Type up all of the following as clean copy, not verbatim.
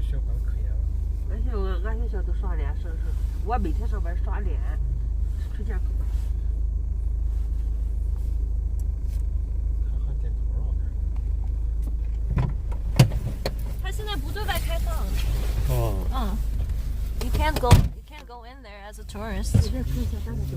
学管科研了。俺学校都刷脸，我每天上班刷脸，出见课。还点头啊！它现在不对外开放。哦。You can't go in there as a tourist. 这边出一下，咱们就。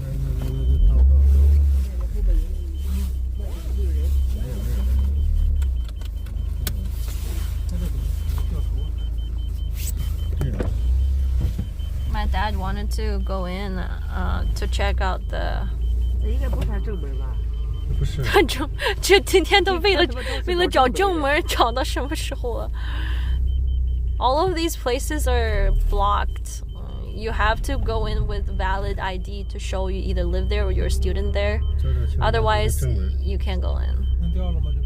My dad wanted to go in to check out the. 这应该不算正门吧？不是。这今天都为了找正门找到什么时候了 ？All of these places are blocked. You have to go in with valid ID to show you either live there or you're a student there. Otherwise, you can't go in. 能掉了吗？这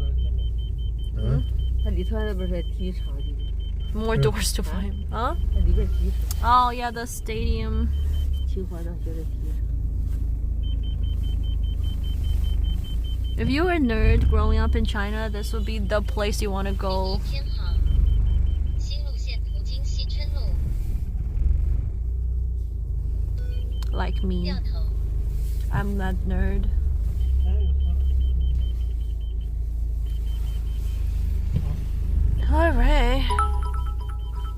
边？它里头那不是体育场？ More doors to find. Huh? 它里边体育场。Oh yeah, the stadium. 清华大学的体育场。 If you were a nerd growing up in China, this would be the place you want to go. Like me. I'm that nerd. Alright.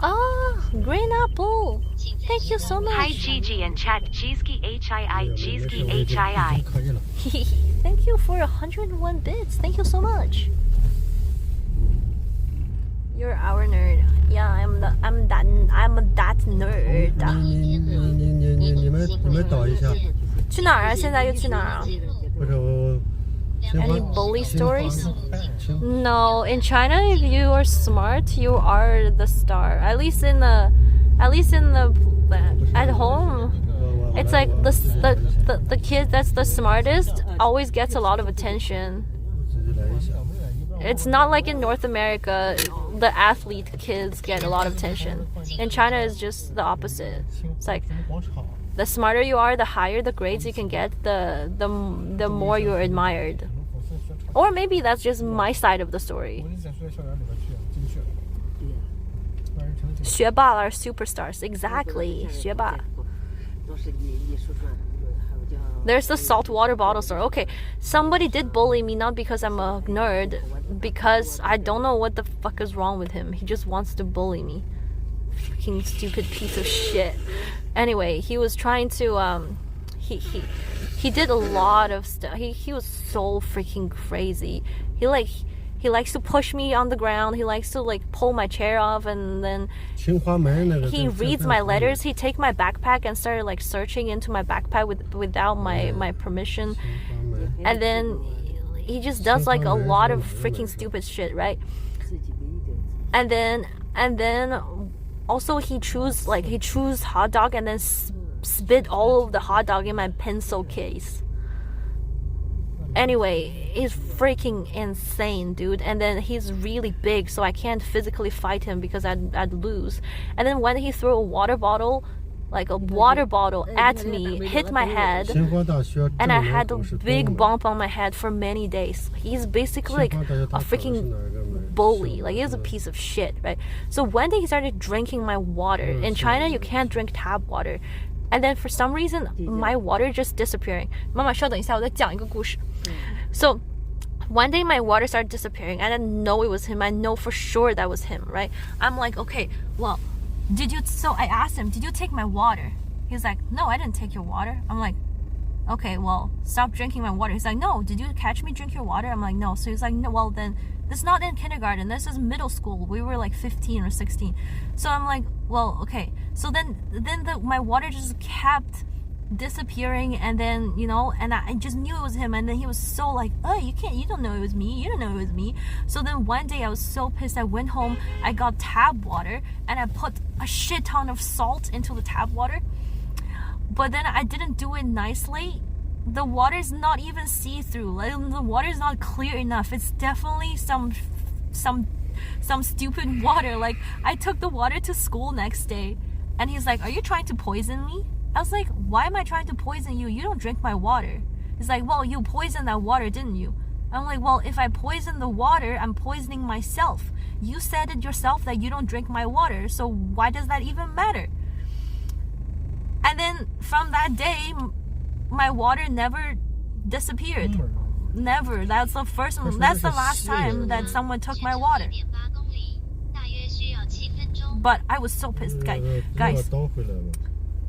Oh, green apple. Thank you so much. Hi Gigi and chat Gizki HII. Thank you for 101 bits. Thank you so much. You're our nerd. Yeah, I'm that nerd. 你们导一下。去哪儿啊？现在又去哪儿啊？不是我。 Any bully stories? No, in China, if you are smart, you are the star. At least in the at home, it's like the kid that's the smartest always gets a lot of attention. It's not like in North America, the athlete kids get a lot of attention. In China, it's just the opposite. It's like the smarter you are, the higher the grades you can get, the more you're admired. Or maybe that's just my side of the story. 学霸 are superstars. Exactly. 学霸. There's the salt water bottle store. Okay, somebody did bully me, not because I'm a nerd, because I don't know what the fuck is wrong with him. He just wants to bully me. Fucking stupid piece of shit. Anyway, he was trying to he did a lot of stuff. He was so freaking crazy. He likes to push me on the ground. He likes to like pull my chair off, and then he reads my letters. He take my backpack and started like searching into my backpack without my permission. And then he just does like a lot of freaking stupid shit, right? And then also he chews hot dog and then spit all of the hot dog in my pencil case. Anyway, he's freaking insane, dude. And then he's really big, so I can't physically fight him because I'd lose. And then when he threw a water bottle at me, hit my head, and I had a big bump on my head for many days. He's basically like a freaking bully. Like, he's a piece of shit, right? So one day he started drinking my water. In China, you can't drink tap water. And then for some reason, my water just disappearing. 妈妈，稍等一下，我再讲一个故事。So one day my water started disappearing. I didn't know it was him. I know for sure that was him, right? I'm like, okay, well, so I asked him, did you take my water? He's like, no, I didn't take your water. I'm like, okay, well, stop drinking my water. He's like, no, did you catch me drink your water? I'm like, no. So he's like, no, well then, this is not in kindergarten. This is middle school. We were like 15 or 16. So I'm like, well, okay. So then my water just kept disappearing, and then, you know, and I just knew it was him. And then he was so like, oh, you don't know it was me. You don't know it was me. So then one day I was so pissed. I went home, I got tap water, and I put a shit ton of salt into the tap water. But then I didn't do it nicely. The water is not even see-through. Like, the water is not clear enough. It's definitely some stupid water. Like, I took the water to school next day, and he's like, are you trying to poison me? I was like, why am I trying to poison you? You don't drink my water. He's like, well, you poisoned that water, didn't you? I'm like, well, if I poison the water, I'm poisoning myself. You said it yourself that you don't drink my water, so why does that even matter? And then from that day, my water never disappeared. Never. That's the last time that someone took my water. But I was so pissed, guys.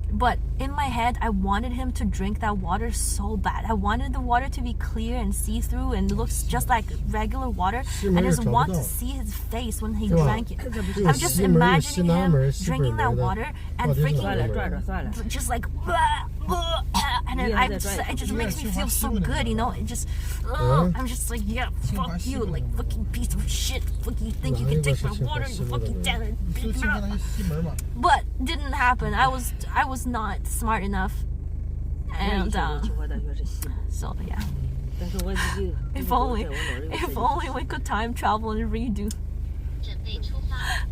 But in my head, I wanted him to drink that water so bad. I wanted the water to be clear and see-through and looks just like regular water. I just want to see his face when he drank it. I'm just imagining him drinking that water and freaking just like, and then it just makes me feel so good, you know? It just, I'm just like, yeah, fuck you, like fucking piece of shit. Fuck you think you can take my water? You fucking damn it. But didn't happen. I was not smart enough, and so yeah. If only we could time travel and redo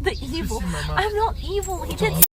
the evil. I'm not evil. He did